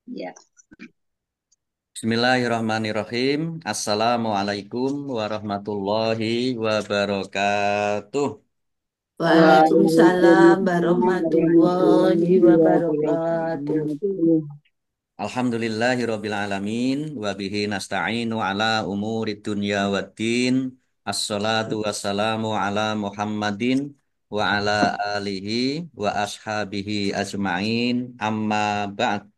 Ya. Bismillahirrahmanirrahim. Assalamualaikum warahmatullahi wabarakatuh. Waalaikumsalam Waalaikumsalam warahmatullahi warahmatullahi wabarakatuh. wabarakatuh. Alhamdulillahirabbil alamin wa bihi nasta'inu ala umurid dunya waddin. Assalatu wassalamu ala Muhammadin wa ala alihi wa ashabihi ajma'in. Amma ba'd.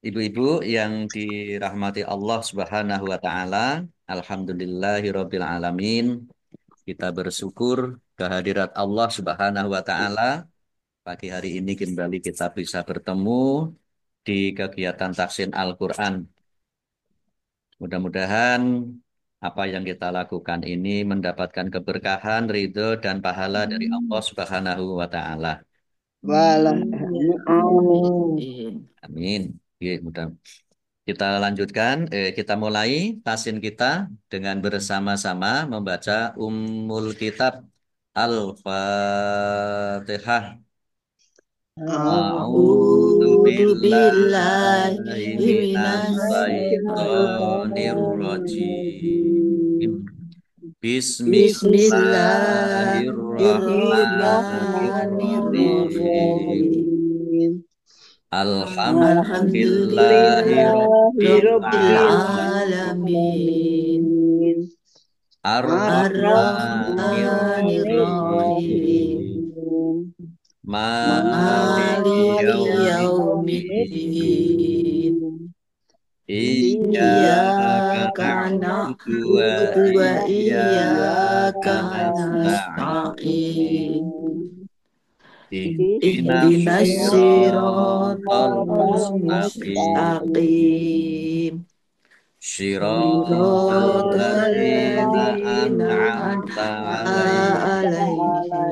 Ibu-ibu yang dirahmati Allah Subhanahu wa taala, alhamdulillahirabbil alamin. Kita bersyukur kehadirat Allah Subhanahu wa taala. Pagi hari ini kembali kita bisa bertemu di kegiatan tahsin Al-Qur'an. Mudah-mudahan apa yang kita lakukan ini mendapatkan keberkahan, ridho dan pahala dari Allah Subhanahu wa taala. Walah, amin. Amin. Amin. Oke, mudah. Kita lanjutkan, kita mulai tahsin kita dengan bersama-sama membaca Ummul Kitab Al-Fatihah. A'udzu A'udzu billahi billahi minasy syaithanir rajim. Bismillahirrahmanirrahim. Bismillahirrahmanirrahim. Alhamdulillahi rabbil Alhamdulillahirabbil alamin. Alhamdulillahirobbilalamin. Ar-Rahmanir Ar-Rahmanirrahim. Rahim. Ar-Rahmanirrahim. Maliki Maliki yaumiddin. yaumiddin. Iyyaka Iyyaka na'budu wa na'budu wa iyyaka iyyaka nasta'in. nasta'in. Ihdinas Ihdinas siratal siratal mustaqim. mustaqim. Shiratal Siratal ladzina ladzina an'amta an'amta alaihim alaihim.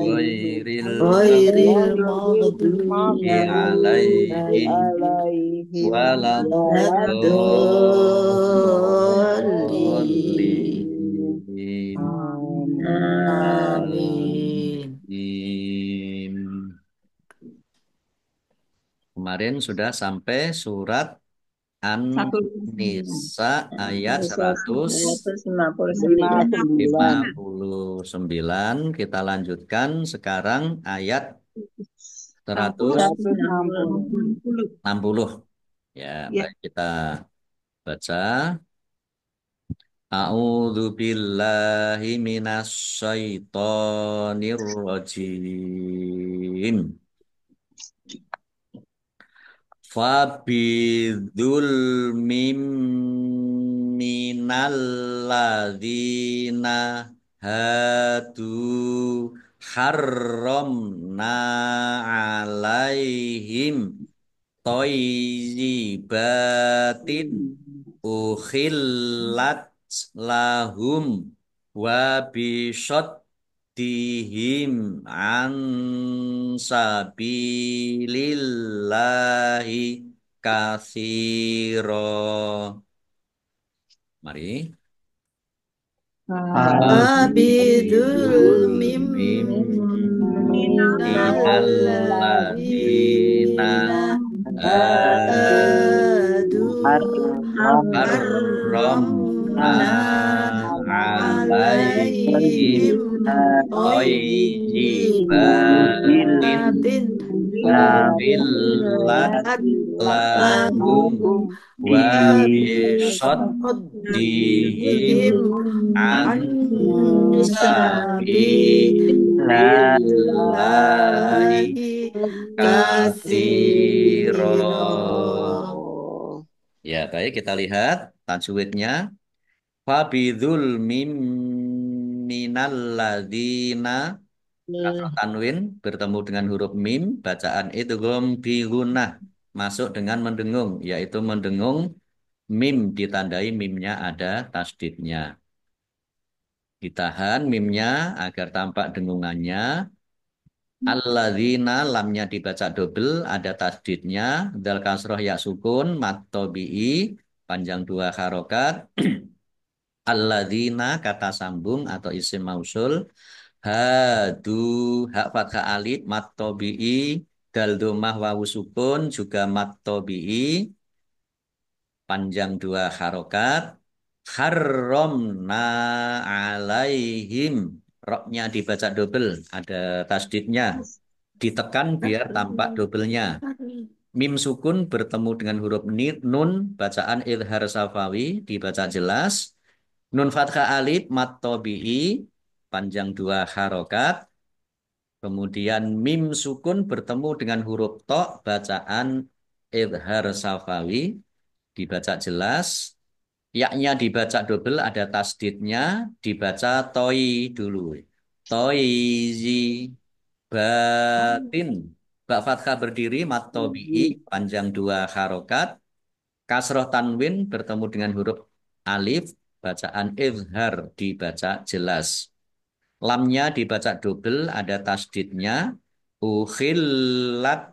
ghairil Ghairil maghdubi maghdubi alaihim Alaihim waladdallin. waladdallin. Amin. Amin. Kemarin sudah sampai surat satu An-Nisa ayat 159. 159. Kita lanjutkan sekarang ayat 160. 160. Ya, Ya. baik kita baca. A'udzu billahi minasy syaithanir rajim. Fabidul mim minal ladzina hadu harramna alaihim thayyibatin ukhillat lahum wa bisaddihim an sabilillahi katsira. Mari. Abidul Abidul mim mim minal ladina minalladzina hadu harramna harramna alaihim alaihim thayyibatin thayyibatin uhillat uhillat lahum lahum wa bisaddihim bisaddihim an an sabilillahi sabilillahi katsira. katsira. Ya, baik kita lihat tajwidnya. Fabidul mim minal ladzina, kasrah tanwin bertemu dengan huruf mim, bacaan idgham bi gunnah, masuk dengan mendengung, yaitu mendengung mim ditandai mimnya ada tasdidnya. Ditahan mimnya agar tampak dengungannya. Alladzina lamnya dibaca double, ada tasdidnya, dal kasroh ya sukun, mat tobi'i, panjang dua harokat. Alladzina kata sambung atau isim mausul. Hadu hak fathah alif mat tobi'i dal domah wawu sukun juga mat tobi'i panjang 2 harokat. Harromna alaihim. Roknya dibaca double, ada tasdidnya. Ditekan biar tampak doublenya. Mim sukun bertemu dengan huruf nun, bacaan idhar safawi, dibaca jelas. Nun fathah alif, mat tobi'i, panjang 2 harokat. Kemudian mim sukun bertemu dengan huruf to, bacaan idhar safawi, dibaca jelas. Yaknya dibaca double, ada tasdidnya, dibaca toi dulu. Toizi, batin. Ba fathah berdiri, mat tobi'i, panjang 2 harokat. Kasroh tanwin bertemu dengan huruf alif, bacaan izhar, dibaca jelas. Lamnya dibaca double, ada tasdidnya. Ukhillat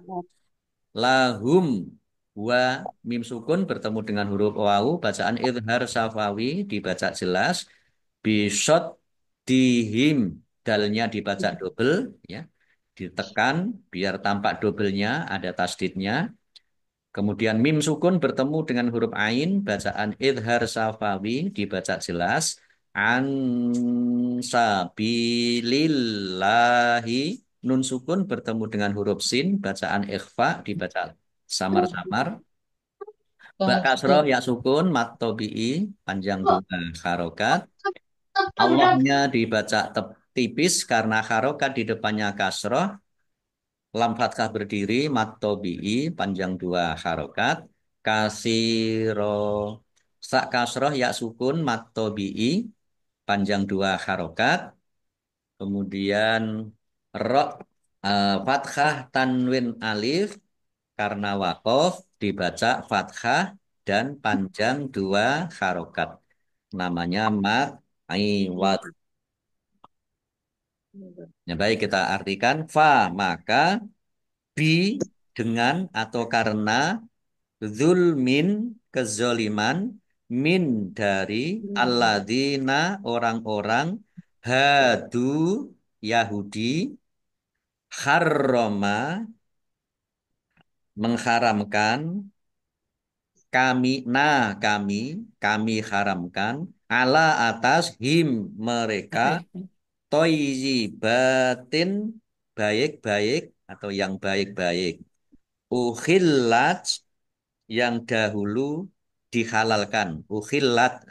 lahum wa mim sukun bertemu dengan huruf wawu, bacaan izhar safawi, dibaca jelas. Bisot dihim, dalnya dibaca double, ya, ditekan biar tampak doublenya, ada tasdidnya. Kemudian mim sukun bertemu dengan huruf ain, bacaan idhar safawi, dibaca jelas. Ansabilillahi. Nun sukun bertemu dengan huruf sin, bacaan ikhfa, dibaca samar-samar. Ba kasroh ya sukun, mat tobi'i, panjang 2 harokat. Allahnya dibaca tipis karena harokat di depannya kasroh. Lam fathah berdiri, mat tobi'i, panjang 2 harokat. Kasiro, sak kasroh ya sukun, mat tobi'i, panjang 2 harokat. Kemudian ro, fathah tanwin alif, karena wakof, dibaca fathah dan panjang 2 harokat. Namanya mat aiwat. Ya, baik, kita artikan fa, maka bi, dengan atau karena, zulmin, kezoliman, min, dari, alladzina, orang-orang, hadu, Yahudi, harroma, mengharamkan, kami, kami haramkan, ala, atas, him, mereka, toyibatin, baik-baik atau yang baik-baik. Ukhillat, yang dahulu dihalalkan. Ukhillat,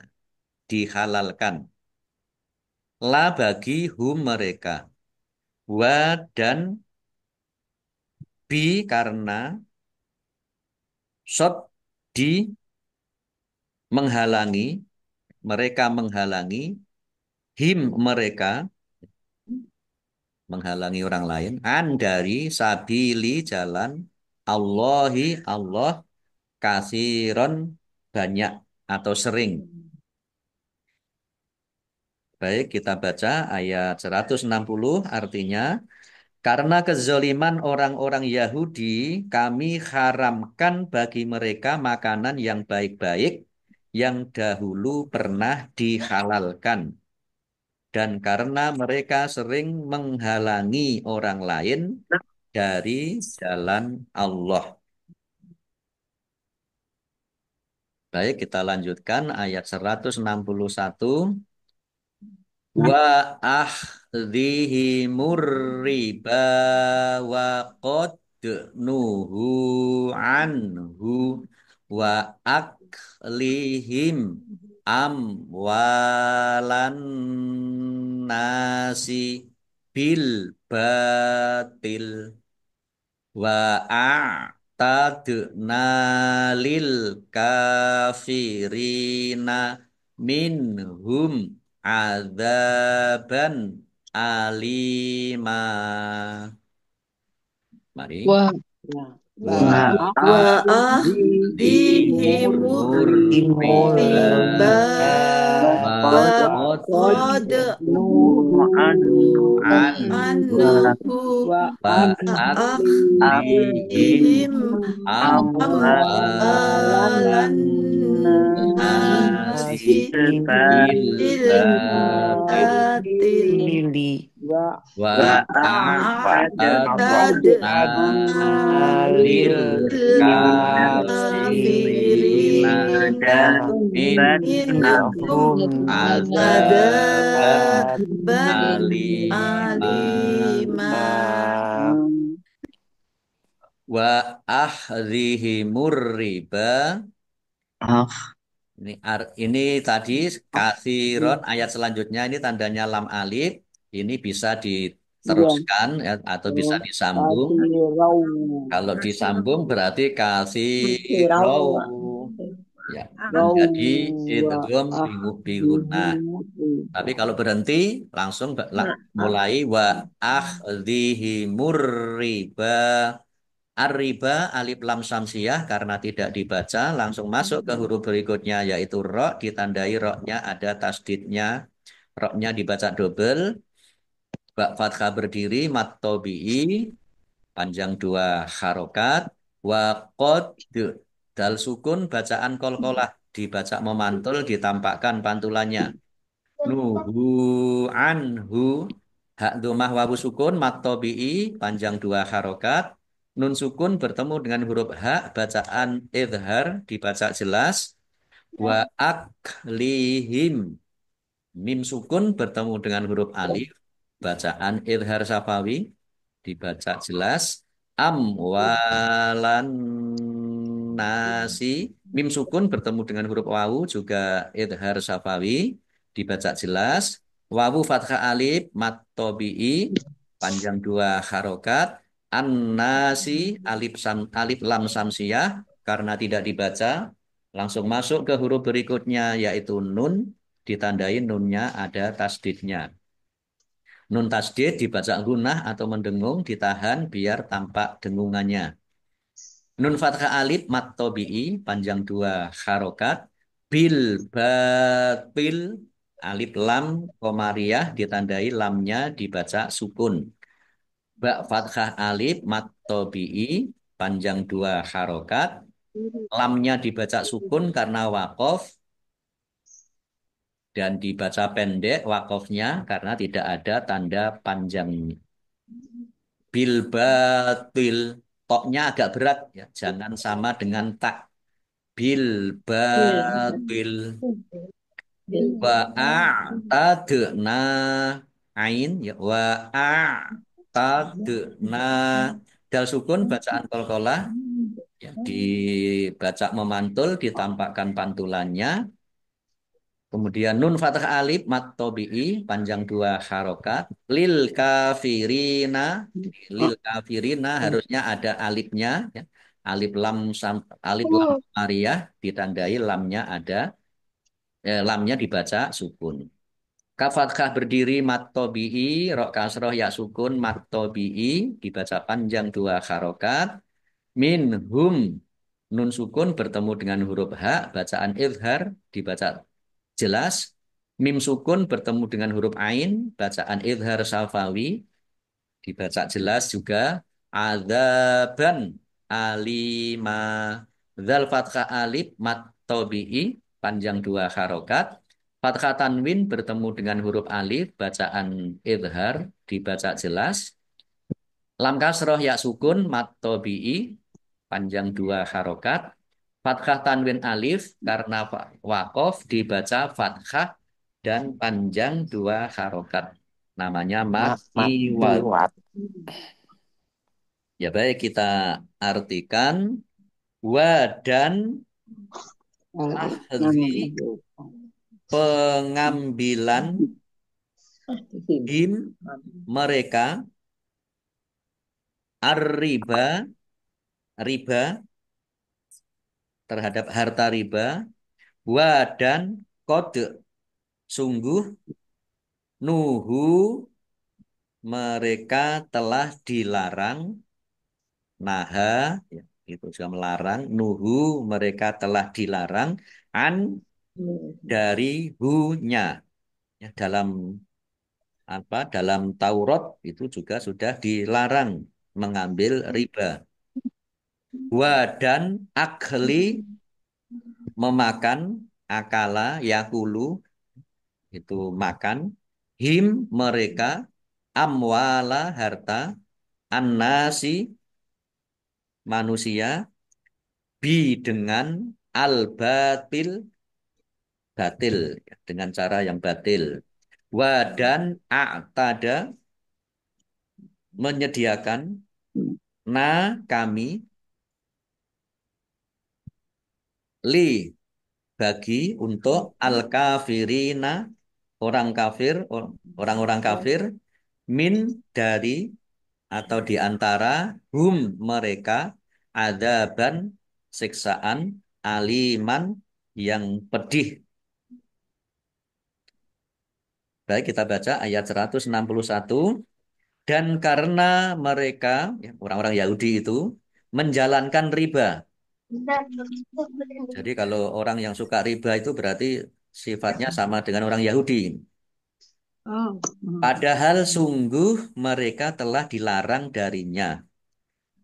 dihalalkan. La, bagi hum, mereka. Wa, dan bi, karena. Sod, di, menghalangi. Mereka menghalangi. Him, mereka menghalangi orang lain. An, dari, sabili, jalan. Allahi, Allah, kasiron, banyak atau sering. Baik, kita baca ayat 160, artinya, karena kezoliman orang-orang Yahudi, kami haramkan bagi mereka makanan yang baik-baik yang dahulu pernah dihalalkan. Dan karena mereka sering menghalangi orang lain dari jalan Allah. Baik, kita lanjutkan ayat 161. Wa akhdhihimur riba wa qad nuhu anhu wa aklihim amwalan nasi bil batil wa a'tadna lil kafirina minhum adzaban alima. Mari. Wah, Wa Wa'adihimur ahdihimur riba riba wa qad waqad nuhu anhu anhu wa aklihim akhlihim amwalan amwalan nasi nasi bil bil batil. batil wa wa وأعتدنا a'tadna lil kafirina minhum منهم azaban عذابا alima أليما wa akhdhihimur riba. Ini tadi kathiron, ayat selanjutnya ini tandanya lam alif. Ini bisa iya diteruskan ya, atau bisa disambung. kasirau Kalau disambung berarti kasirau kathirau. Ya, rau menjadi wa idgham bigunnah. Tapi kalau berhenti langsung mulai wa akhdhihimur riba. Ar-riba alif lam samsiyah karena tidak dibaca langsung masuk ke huruf berikutnya yaitu ro, ditandai roknya ada tasdidnya, roknya dibaca double, bak fathah berdiri, mat tobi'i panjang dua harokat, wa qad dal sukun bacaan kolkolah dibaca memantul ditampakkan pantulannya. Nuhu anhu hak domah wawu sukun mat tobi'i panjang dua harokat. Nun sukun bertemu dengan huruf hak bacaan idhar dibaca jelas. Wa aklihim mim sukun bertemu dengan huruf alif bacaan idhar safawi dibaca jelas. Amwalan nasi mim sukun bertemu dengan huruf wawu juga idhar safawi dibaca jelas. Wawu fathah alif mat tobi'i panjang dua harokat. An-nasi alif lam samsiyah karena tidak dibaca langsung masuk ke huruf berikutnya yaitu nun ditandai nunnya ada tasdidnya. Nun tasdid dibaca gunah atau mendengung ditahan biar tampak dengungannya. Nun fathah alif mat tobi'i panjang dua harokat. Bil batil alif lam komariah ditandai lamnya dibaca sukun. Ba fathah alif mat tobi'i panjang dua harokat. Lamnya dibaca sukun karena wakof dan dibaca pendek wakofnya karena tidak ada tanda panjangnya. Bil batil toknya agak berat ya, jangan sama dengan tak. Bil batil wa a'tadna ain ya wa a'tadna dal sukun bacaan qalqalah ya, dibaca memantul ditampakkan pantulannya. Kemudian nun fathah alif mat tobi'i panjang dua harokat. Lil kafirina. Lil kafirina harusnya ada alifnya. Ya. Alif lam alif lam Ariyah ditandai lamnya ada. Lamnya dibaca sukun. Kafatkah berdiri mat tobi'i. Rok kasroh ya sukun mat tobi'i dibaca panjang dua harokat. Minhum nun sukun bertemu dengan huruf H bacaan izhar dibaca jelas. Mim sukun bertemu dengan huruf ain bacaan izhar safawi dibaca jelas juga. Adzaban alima dzal fathah alif mat tobi'i panjang dua harokat. Fathah tanwin bertemu dengan huruf alif bacaan izhar dibaca jelas. Lam kasroh ya sukun mat tobi'i panjang dua harokat. Fathah tanwin alif karena wakof dibaca fathah dan panjang dua harokat. Namanya matiwat. Matiwat. Ya baik kita artikan wa dan ahzi pengambilan him mereka ar-riba riba terhadap harta riba wa dan kode sungguh nuhu mereka telah dilarang naha ya, itu sudah melarang nuhu mereka telah dilarang an dari hunya ya, dalam Taurat itu juga sudah dilarang mengambil riba wa dan akli memakan akala yakulu itu makan him mereka amwala harta annasi manusia bi dengan al batil batil ya, dengan cara yang batil wa dan a'tada menyediakan na kami li bagi untuk al kafirina orang kafir orang-orang kafir min dari atau di antara hum mereka adaban siksaan aliman yang pedih. Baik, kita baca ayat 161. Dan karena mereka, ya, orang-orang Yahudi itu, menjalankan riba. Jadi kalau orang yang suka riba itu berarti sifatnya sama dengan orang Yahudi. Padahal sungguh mereka telah dilarang darinya.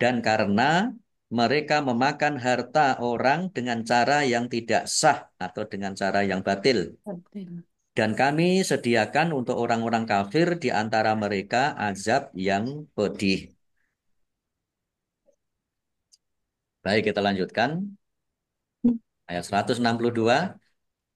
Dan karena mereka memakan harta orang dengan cara yang tidak sah atau dengan cara yang batil. Dan kami sediakan untuk orang-orang kafir di antara mereka azab yang pedih. Baik, kita lanjutkan. Ayat 162.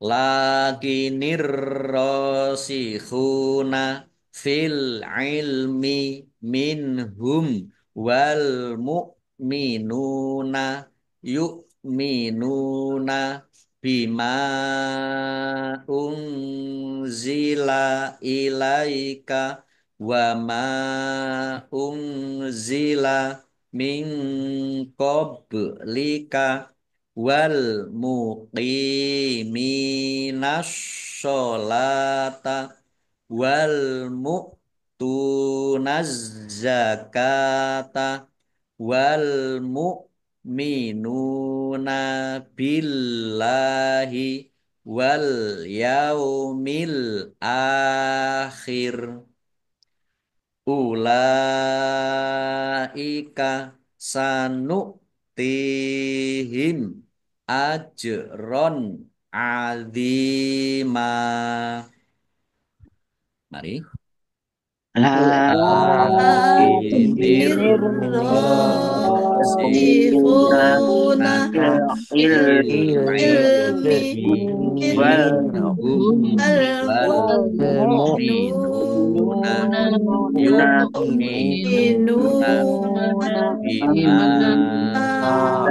Lakinir rasikhuna fil ilmi minhum wal mu'minuna yu'minuna bima unzila ilaika wa ma unzila min qablika wal muqiminas sholata wal mu'tunaz zakata wal mu'minuna billahi wal yaumil akhir ulaika sanu'tihim ajron azima. Mari. Lakinir rasikhuna Rasikhuna fil ilmi ilmi minhum wal mu'minuna yu'minuna bima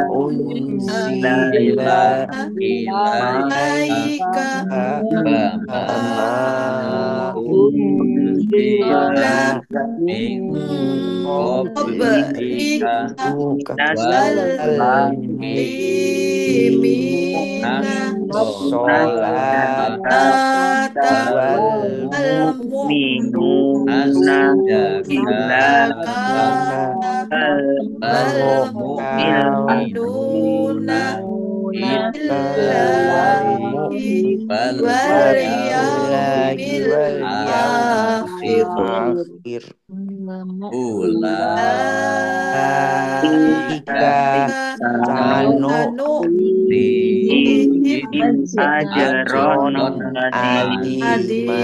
unzila ilaika wa ma unzila min qablika wal muqimina sholata wal mu'minaz zakata wal mu'minuna billahi wal yaumil akhir ulaika sanutihim ajron azima.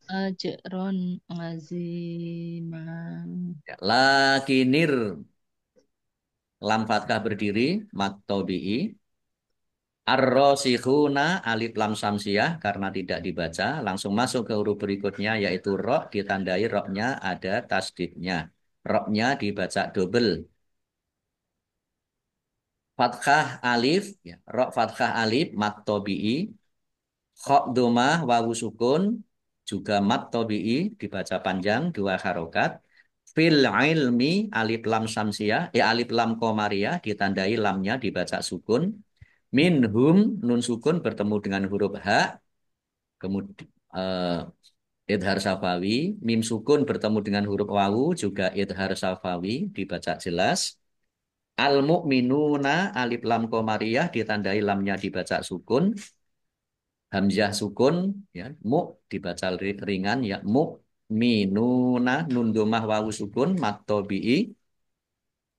Ajron azima. Lakinir lam fathah berdiri maktobi'i ar-rasikhuna alif lam samsiah karena tidak dibaca langsung masuk ke huruf berikutnya yaitu ro ditandai ro-nya ada tasdidnya. Ro-nya dibaca double. Fathah alif ya, ro fathah alif maktobi'i kha dhammah wawu sukun juga maktobi'i dibaca panjang dua harokat. Fil ilmi alif lam samsiah alif lam komariah ditandai lamnya dibaca sukun. Minhum nun sukun bertemu dengan huruf ha kemudian idhar safawi, mim sukun bertemu dengan huruf wawu juga idhar safawi dibaca jelas. Al mu'minuna alif lam komariah ditandai lamnya dibaca sukun. Hamzah sukun ya mu dibaca ringan ya mu minuna nun domah wawu sukun matobi'i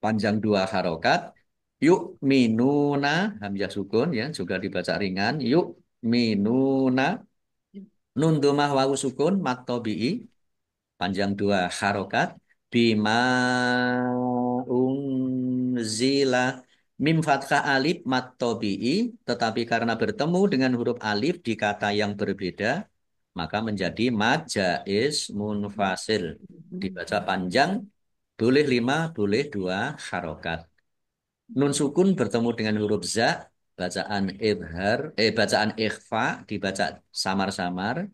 panjang dua harokat. Yuk minuna hamzah sukun ya juga dibaca ringan. Yuk minuna Nun domah wawu sukun mat tobi'i panjang dua harokat bima unzila mim fathah alif mat tobi'i tetapi karena bertemu dengan huruf alif di kata yang berbeda maka menjadi mad jaiz munfasil dibaca panjang boleh lima boleh dua harokat. Nun sukun bertemu dengan huruf za bacaan ikhfa dibaca samar-samar.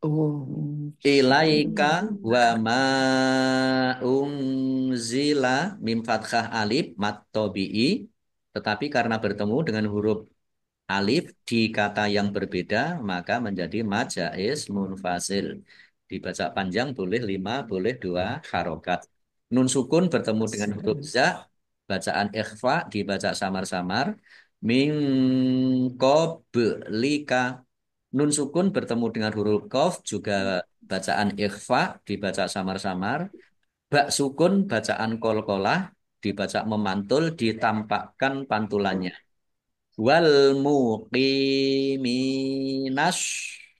Oh, Ilaika wa ma unzila mim fathah alif mat tobi'i tetapi karena bertemu dengan huruf alif di kata yang berbeda maka menjadi mad jaiz munfasil dibaca panjang boleh lima boleh dua harokat. Nun sukun bertemu dengan huruf za bacaan ikhfa dibaca samar-samar min qablika. Nun sukun bertemu dengan huruf qaf juga bacaan ikhfa dibaca samar-samar. Bak sukun bacaan kolkolah dibaca memantul ditampakkan pantulannya. Wal muqiminas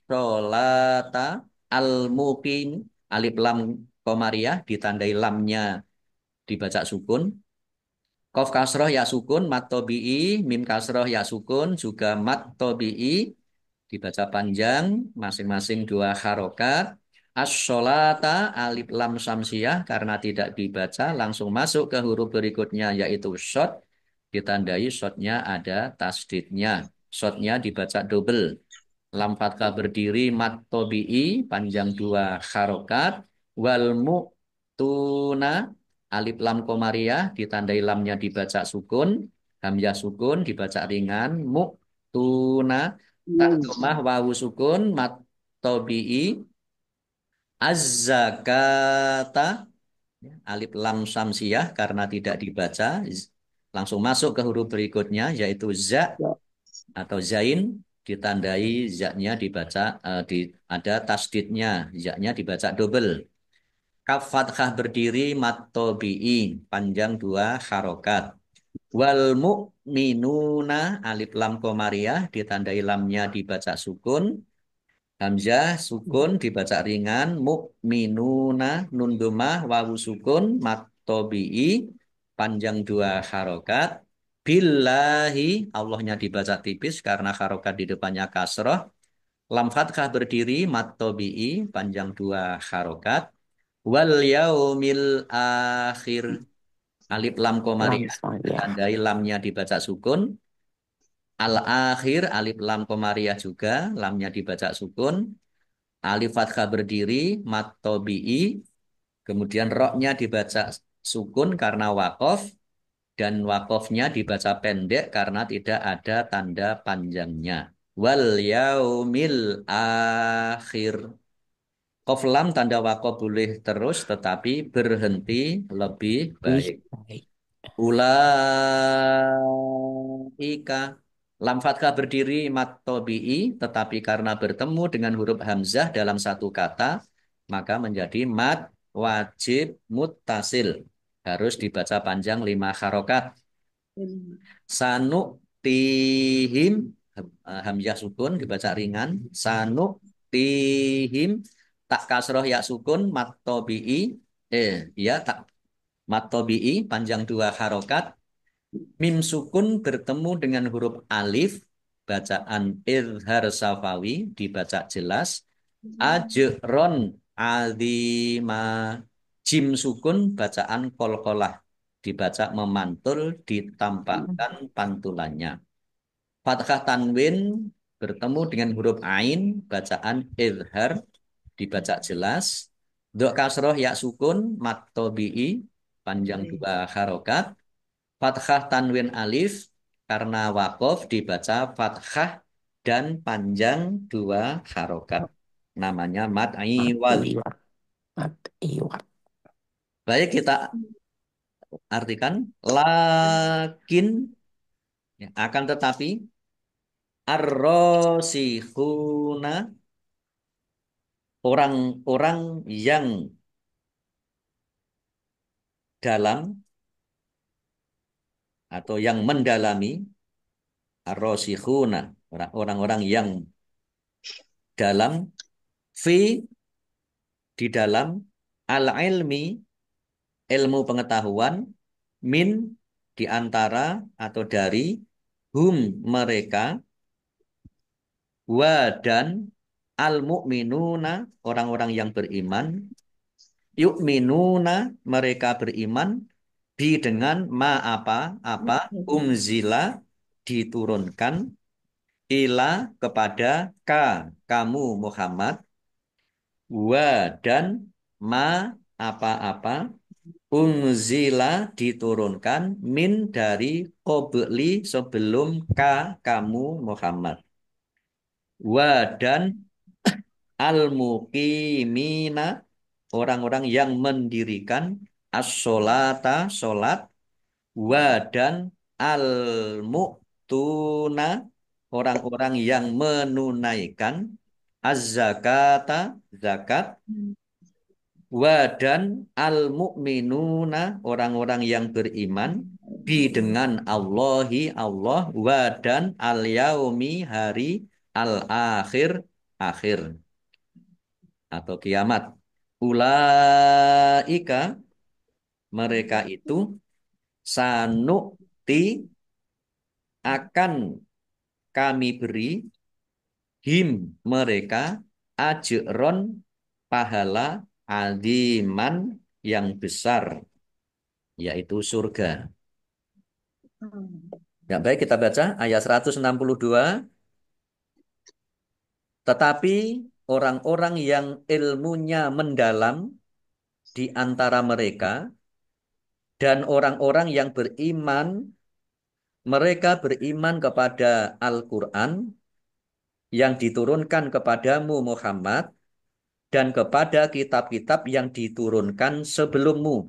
sholata al muqim alif lam komariah ditandai lamnya dibaca sukun. Qaf kasroh ya sukun mat tobi'i mim kasroh ya sukun juga mat tobi'i dibaca panjang masing-masing dua harokat. As-sholata alif lam samsiyah karena tidak dibaca langsung masuk ke huruf berikutnya yaitu shot ditandai shotnya ada tasdidnya. Shotnya dibaca double. Lam fathah berdiri mat tobi'i panjang dua harokat. Wal mu'tuna alif lam komariah ditandai lamnya dibaca sukun. Hamzah sukun dibaca ringan. Mu'tuna tak domah wawu sukun mat tobi'i az-zakata alif lam samsiyah karena tidak dibaca langsung masuk ke huruf berikutnya yaitu za atau zain ditandai za-nya dibaca ada tasdidnya za-nya dibaca double. Kaf fathah berdiri mat tobi'i panjang dua harokat. Wal mu'minuna alif lam komariah ditandai lamnya dibaca sukun. Hamzah sukun dibaca ringan. Mu'minuna nun domah wawu sukun mat tobi'i panjang dua harokat. Billahi Allahnya dibaca tipis karena harokat di depannya kasroh. Lam fathah berdiri mat tobi'i panjang dua harokat. Wal yaumil akhir alif lam komariah langsung ya. ditandai lamnya dibaca sukun. Al akhir alif lam komariah juga lamnya dibaca sukun. Alif fathah berdiri mat tobi'i kemudian roknya dibaca sukun karena wakof dan wakofnya dibaca pendek karena tidak ada tanda panjangnya. Wal yaumil akhir. Qaf lam tanda wakof boleh terus tetapi berhenti lebih Ih, baik. baik. Ulaika lam fathah berdiri mat tobi'i tetapi karena bertemu dengan huruf hamzah dalam satu kata maka menjadi mat wajib muttasil harus dibaca panjang lima harokat. Sanuk tihim hamzah sukun dibaca ringan. Sanuk tihim tak kasroh ya sukun mat tobi'i ya tak mat tobi'i panjang dua harokat. Mim sukun bertemu dengan huruf alif bacaan izhar safawi dibaca jelas. Ajron azima jim sukun bacaan kolkolah dibaca memantul ditampakkan pantulannya. Fathah tanwin bertemu dengan huruf ain bacaan izhar dibaca jelas. Dok kasroh ya sukun mat tobi'i panjang dua harokat. Fathah tanwin alif karena wakof dibaca fathah dan panjang dua harokat. Namanya mad iwad. Iwat, mat, iwat. Baik kita artikan lakin ya, akan tetapi ar-rasikhuna orang-orang yang dalam atau yang mendalami ar-rasikhuna orang-orang yang dalam Fi di dalam al-ilmi ilmu pengetahuan min di antara atau dari hum mereka wa dan al-mu'minuna orang-orang yang beriman yu'minuna mereka beriman bi dengan ma apa umzila diturunkan ila kepada ka kamu Muhammad wa dan ma apa-apa unzila diturunkan min dari qobli sebelum ka kamu Muhammad wa dan al-muqimina orang-orang yang mendirikan as-sholata sholat wa dan al-mu'tuna orang-orang yang menunaikan az-zakata zakat wa dan al-mu'minuna orang-orang yang beriman bi dengan Allahi Allah wa dan al-yaumi hari al-akhir akhir atau kiamat ulaika mereka itu sanukti akan kami beri him mereka ajron pahala adiman yang besar yaitu surga. Ya baik kita baca ayat 162. Tetapi orang-orang yang ilmunya mendalam di antara mereka dan orang-orang yang beriman mereka beriman kepada Al-Qur'an yang diturunkan kepadamu Muhammad dan kepada kitab-kitab yang diturunkan sebelummu.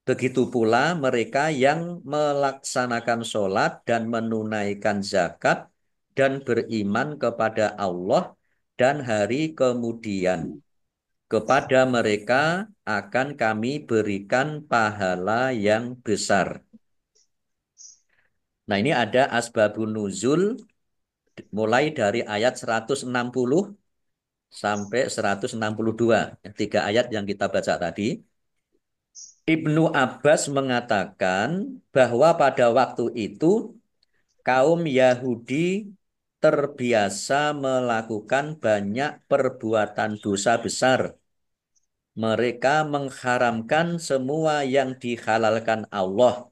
Begitu pula mereka yang melaksanakan sholat dan menunaikan zakat dan beriman kepada Allah dan hari kemudian. Kepada mereka akan kami berikan pahala yang besar. Nah ini ada asbabun nuzul mulai dari ayat 160 sampai 162. Tiga ayat yang kita baca tadi. Ibnu Abbas mengatakan bahwa pada waktu itu kaum Yahudi terbiasa melakukan banyak perbuatan dosa besar. Mereka mengharamkan semua yang dihalalkan Allah.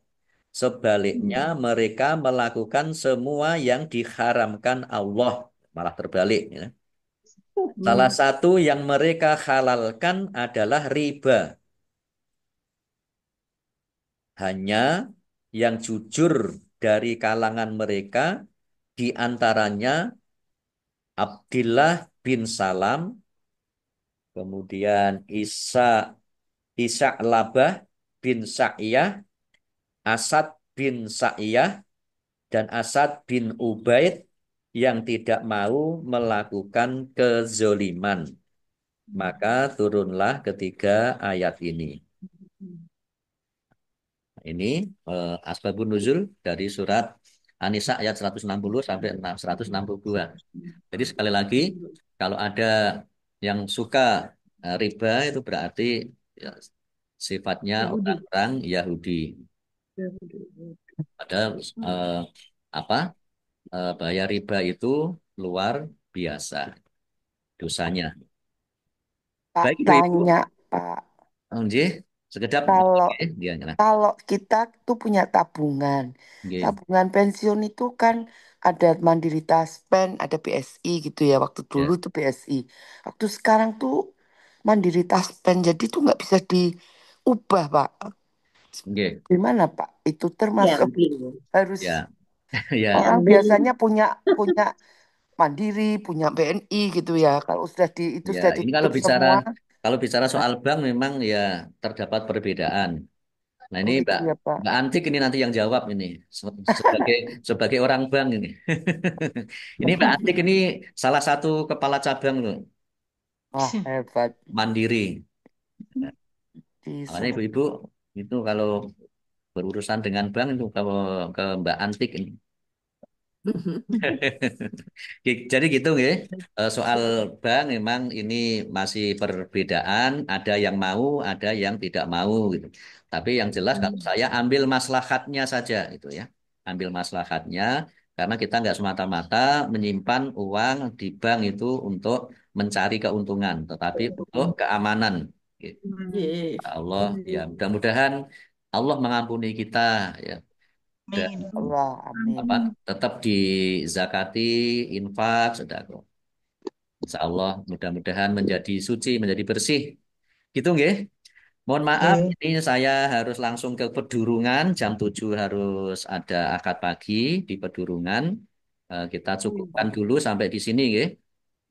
Sebaliknya mereka melakukan semua yang diharamkan Allah. Malah terbalik. Ya. Salah satu yang mereka halalkan adalah riba. Hanya yang jujur dari kalangan mereka di antaranya Abdillah bin Salam, kemudian Isa Labah bin Sa'iyah, Asad bin Sa'iyah, dan Asad bin Ubaid yang tidak mau melakukan kezoliman. Maka turunlah ketiga ayat ini. Ini asbabun nuzul dari surat An-Nisa ayat 160 sampai 162. Jadi sekali lagi kalau ada yang suka riba itu berarti ya, sifatnya orang-orang Yahudi. Padahal apa bayar riba itu luar biasa dosanya. Pak Baik Ibu-ibu, tanya, Pak. nggih, sekedap Kalau dia nyala. kalau kita tuh punya tabungan, Nggih, tabungan pensiun itu kan ada Mandiri Taspen, ada BSI gitu ya. Waktu dulu ya, tuh BSI. Waktu sekarang tuh Mandiri Taspen, jadi tuh nggak bisa diubah, Pak. nggih, Gimana, Pak? Itu termasuk Diambil. harus ya, ya. orang Diambil. biasanya punya punya Mandiri, punya BNI gitu ya. Kalau sudah itu Ya, sudah ini ditutup semua. kalau bicara Nah, soal bank memang ya terdapat perbedaan. Nah, oh ini gitu ya, Pak. Mbak Antik ini nanti yang jawab ini sebagai sebagai orang bank ini. Ini Mbak Antik ini salah satu kepala cabang loh, Wah, hebat. Mandiri. Di Makanya semua. ibu-ibu itu kalau berurusan dengan bank itu kalau ke Mbak Antik ini. Jadi gitu nggih. Soal bank memang ini masih perbedaan, ada yang mau, ada yang tidak mau gitu. Tapi yang jelas kalau saya ambil maslahatnya saja gitu ya. Ambil maslahatnya karena kita nggak semata-mata menyimpan uang di bank itu untuk mencari keuntungan, tetapi untuk keamanan. Gitu. Yes. Allah ya mudah-mudahan Allah mengampuni kita ya. Dan Amin. Allah, amin. apa tetap dizakati infak sedekah. Insya Allah mudah-mudahan menjadi suci, menjadi bersih. Gitu nggih. Mohon maaf, Yes. ini saya harus langsung ke Pedurungan. Jam 7 harus ada akad pagi di Pedurungan. Kita cukupkan dulu sampai di sini nggih.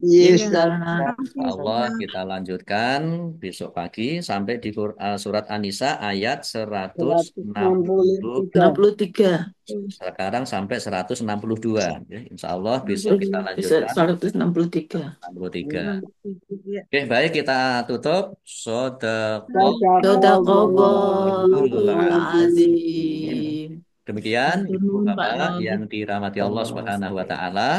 Yes, Ya, Ustaz. Insya Allah kita lanjutkan besok pagi sampai di surat An-Nisa ayat 63. 160. Sekarang sampai 162. Ya, Insya Allah besok kita Bisa lanjutkan 163. 163. Oke, baik kita tutup. Sadaqallahul Sadaqallahul azim. azim. Demikian Matur Ibu nuwun Pak Bapak Roy. yang dirahmati Allah Allah. Subhanahu wa taala.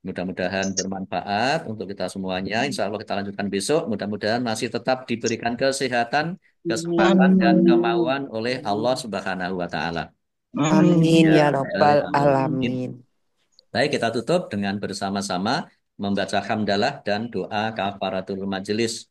Mudah-mudahan bermanfaat untuk kita semuanya. Insya Allah kita lanjutkan besok. Mudah-mudahan masih tetap diberikan kesehatan, kesempatan dan Amin. kemauan oleh Allah Subhanahu wa taala. Amin. Amin Ya ya Rabbal Rabbal alamin. alamin. Baik, kita tutup dengan bersama-sama membaca hamdalah dan doa kafaratul majelis.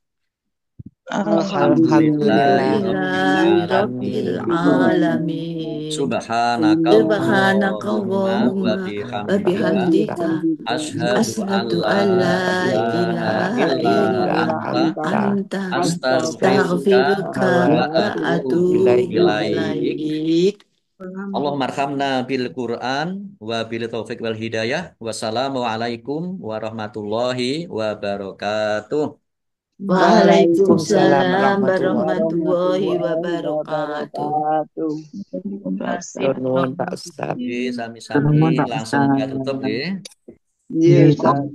Alhamdulillah Alhamdulillahirabbil Rabbil Alhamdulillahirabbil alamin. alamin. alamin. Subhanakallahumma wa Subhanakallahumma wa bihamdika bihamdika asyhadu an asyhadu la an la ilaha ilaha illa Illa illa anta anta anta astaghfiruka astaghfiruka wa wa wa atubu atubu atubu ilaika. ilaik. ilaik. Allahumma arhamna bil Qur'an wa bil taufiq wal hidayah. Wassalamualaikum warahmatullahi wabarakatuh. Waalaikumsalam Waalaikumsalam warahmatullahi warahmatullahi wabarakatuh. Terima kasih wabarakatuh. Pak Nuhun Pak Roy. Ustaz. Oke, sami-sami langsung kita tutup ya. Yes, Ustaz.